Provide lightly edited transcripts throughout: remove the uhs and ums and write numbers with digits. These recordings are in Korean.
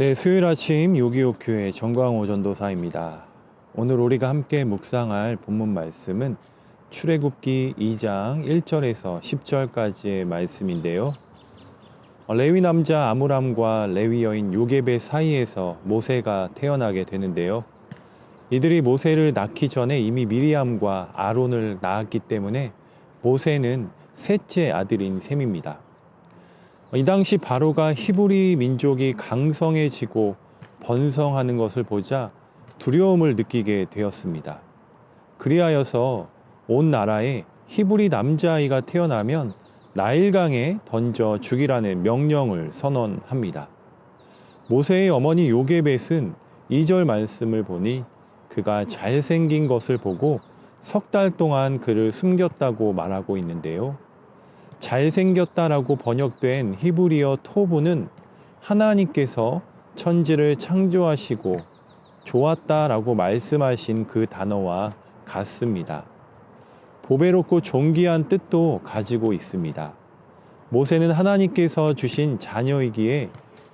네, 수요일 아침 요기요교회 정광호 전도사입니다. 오늘 우리가 함께 묵상할 본문 말씀은 출애굽기 2장 1절에서 10절까지의 말씀인데요. 레위 남자 아므람과 레위 여인 요게벳 사이에서 모세가 태어나게 되는데요. 이들이 모세를 낳기 전에 이미 미리암과 아론을 낳았기 때문에 모세는 셋째 아들인 셈입니다. 이 당시 바로가 히브리 민족이 강성해지고 번성하는 것을 보자 두려움을 느끼게 되었습니다. 그리하여서 온 나라에 히브리 남자아이가 태어나면 나일강에 던져 죽이라는 명령을 선언합니다. 모세의 어머니 요게벳은 2절 말씀을 보니 그가 잘생긴 것을 보고 석 달 동안 그를 숨겼다고 말하고 있는데요. 잘생겼다라고 번역된 히브리어 토브는 하나님께서 천지를 창조하시고 좋았다라고 말씀하신 그 단어와 같습니다. 보배롭고 존귀한 뜻도 가지고 있습니다. 모세는 하나님께서 주신 자녀이기에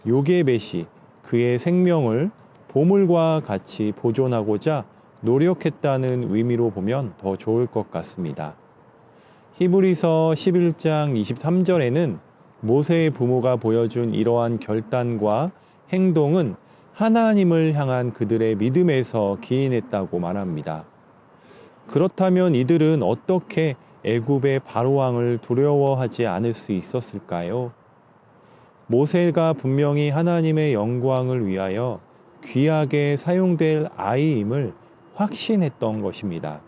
요게벳이 그의 생명을 보물과 같이 보존하고자 노력했다는 의미로 보면 더 좋을 것 같습니다. 히브리서 11장 23절에는 모세의 부모가 보여준 이러한 결단과 행동은 하나님을 향한 그들의 믿음에서 기인했다고 말합니다. 그렇다면 이들은 어떻게 애굽의 바로왕을 두려워하지 않을 수 있었을까요? 모세가 분명히 하나님의 영광을 위하여 귀하게 사용될 아이임을 확신했던 것입니다.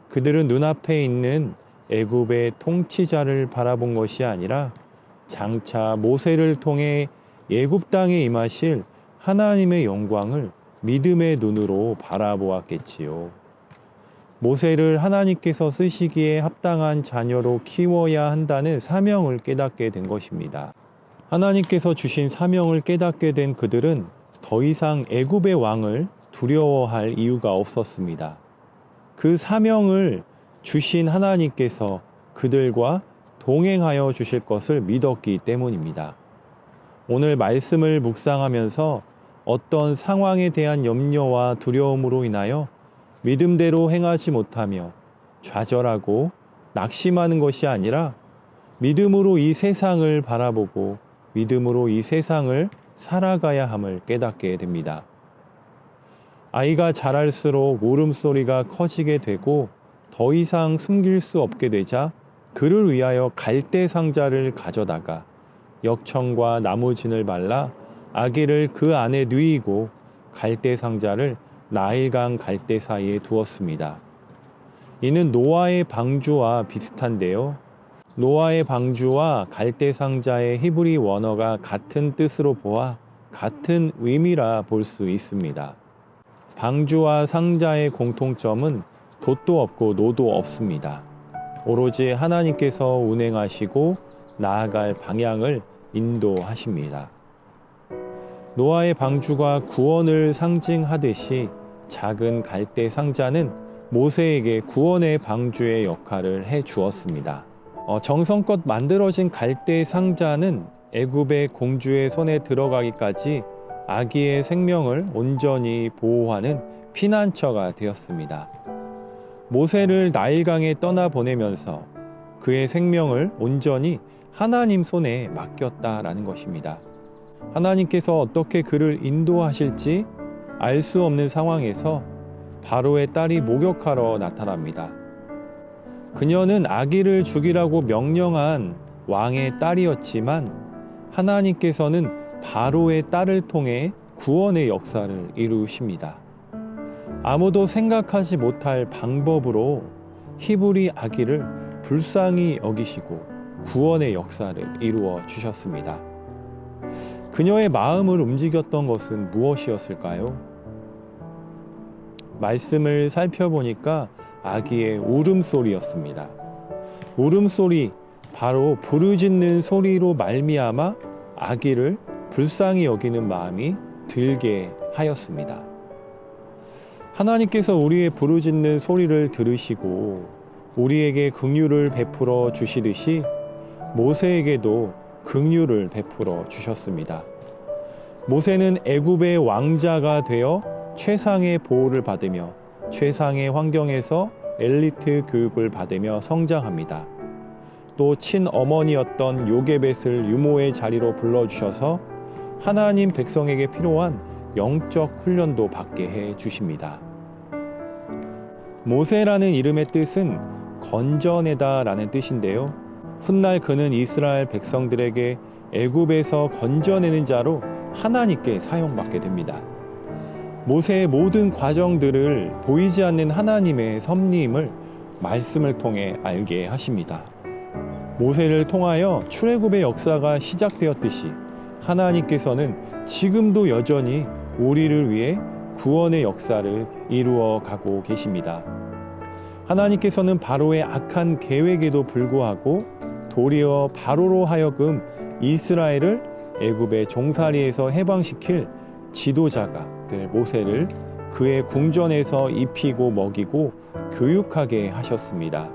그들은 눈앞에 있는 애굽의 통치자를 바라본 것이 아니라 장차 모세를 통해 애굽 땅에 임하실 하나님의 영광을 믿음의 눈으로 바라보았겠지요. 모세를 하나님께서 쓰시기에 합당한 자녀로 키워야 한다는 사명을 깨닫게 된 것입니다. 하나님께서 주신 사명을 깨닫게 된 그들은 더 이상 애굽의 왕을 두려워할 이유가 없었습니다. 그 사명을 주신 하나님께서 그들과 동행하여 주실 것을 믿었기 때문입니다. 오늘 말씀을 묵상하면서 어떤 상황에 대한 염려와 두려움으로 인하여 믿음대로 행하지 못하며 좌절하고 낙심하는 것이 아니라 믿음으로 이 세상을 바라보고 믿음으로 이 세상을 살아가야 함을 깨닫게 됩니다. 아이가 자랄수록 울음소리가 커지게 되고 더 이상 숨길 수 없게 되자 그를 위하여 갈대 상자를 가져다가 역청과 나무진을 발라 아기를 그 안에 누이고 갈대 상자를 나일강 갈대 사이에 두었습니다. 이는 노아의 방주와 비슷한데요. 노아의 방주와 갈대 상자의 히브리 원어가 같은 뜻으로 보아 같은 의미라 볼 수 있습니다. 방주와 상자의 공통점은 돛도 없고 노도 없습니다. 오로지 하나님께서 운행하시고 나아갈 방향을 인도하십니다. 노아의 방주가 구원을 상징하듯이 작은 갈대 상자는 모세에게 구원의 방주의 역할을 해 주었습니다. 정성껏 만들어진 갈대 상자는 애굽의 공주의 손에 들어가기까지 아기의 생명을 온전히 보호하는 피난처가 되었습니다. 모세를 나일강에 떠나보내면서 그의 생명을 온전히 하나님 손에 맡겼다라는 것입니다. 하나님께서 어떻게 그를 인도하실지 알 수 없는 상황에서 바로의 딸이 목욕하러 나타납니다. 그녀는 아기를 죽이라고 명령한 왕의 딸이었지만 하나님께서는 바로의 딸을 통해 구원의 역사를 이루십니다. 아무도 생각하지 못할 방법으로 히브리 아기를 불쌍히 여기시고 구원의 역사를 이루어 주셨습니다. 그녀의 마음을 움직였던 것은 무엇이었을까요? 말씀을 살펴보니까 아기의 울음소리였습니다. 울음소리, 바로 부르짖는 소리로 말미암아 아기를 불쌍히 여기는 마음이 들게 하였습니다. 하나님께서 우리의 부르짖는 소리를 들으시고 우리에게 긍휼을 베풀어 주시듯이 모세에게도 긍휼을 베풀어 주셨습니다. 모세는 애굽의 왕자가 되어 최상의 보호를 받으며 최상의 환경에서 엘리트 교육을 받으며 성장합니다. 또 친어머니였던 요게벳을 유모의 자리로 불러주셔서 하나님 백성에게 필요한 영적 훈련도 받게 해 주십니다. 모세라는 이름의 뜻은 건져내다 라는 뜻인데요. 훗날 그는 이스라엘 백성들에게 애굽에서 건져내는 자로 하나님께 사용받게 됩니다. 모세의 모든 과정들을 보이지 않는 하나님의 섭리임을 말씀을 통해 알게 하십니다. 모세를 통하여 출애굽의 역사가 시작되었듯이 하나님께서는 지금도 여전히 우리를 위해 구원의 역사를 이루어 가고 계십니다. 하나님께서는 바로의 악한 계획에도 불구하고 도리어 바로로 하여금 이스라엘을 애굽의 종살이에서 해방시킬 지도자가 될 모세를 그의 궁전에서 입히고 먹이고 교육하게 하셨습니다.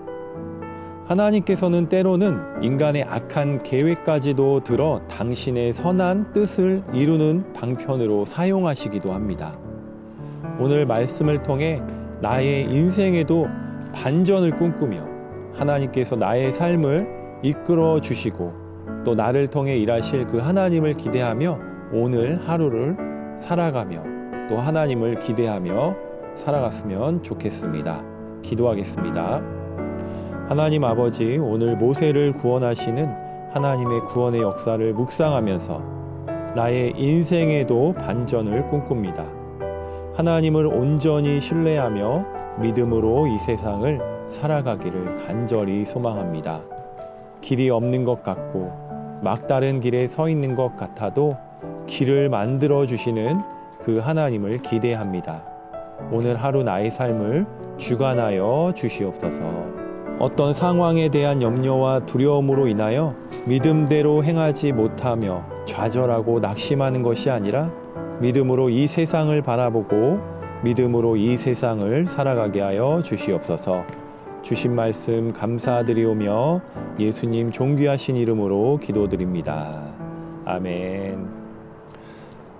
하나님께서는 때로는 인간의 악한 계획까지도 들어 당신의 선한 뜻을 이루는 방편으로 사용하시기도 합니다. 오늘 말씀을 통해 나의 인생에도 반전을 꿈꾸며 하나님께서 나의 삶을 이끌어 주시고 또 나를 통해 일하실 그 하나님을 기대하며 오늘 하루를 살아가며 또 하나님을 기대하며 살아갔으면 좋겠습니다. 기도하겠습니다. 하나님 아버지, 오늘 모세를 구원하시는 하나님의 구원의 역사를 묵상하면서 나의 인생에도 반전을 꿈꿉니다. 하나님을 온전히 신뢰하며 믿음으로 이 세상을 살아가기를 간절히 소망합니다. 길이 없는 것 같고 막다른 길에 서 있는 것 같아도 길을 만들어 주시는 그 하나님을 기대합니다. 오늘 하루 나의 삶을 주관하여 주시옵소서. 어떤 상황에 대한 염려와 두려움으로 인하여 믿음대로 행하지 못하며 좌절하고 낙심하는 것이 아니라 믿음으로 이 세상을 바라보고 믿음으로 이 세상을 살아가게 하여 주시옵소서. 주신 말씀 감사드리오며 예수님 존귀하신 이름으로 기도드립니다. 아멘.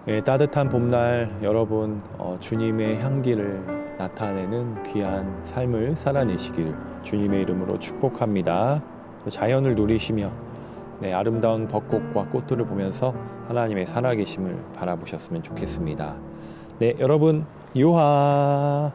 네, 따뜻한 봄날 여러분 주님의 향기를 나타내는 귀한 삶을 살아내시기를 주님의 이름으로 축복합니다. 자연을 누리시며 아름다운 벚꽃과 꽃들을 보면서 하나님의 살아계심을 바라보셨으면 좋겠습니다. 네, 여러분 유하.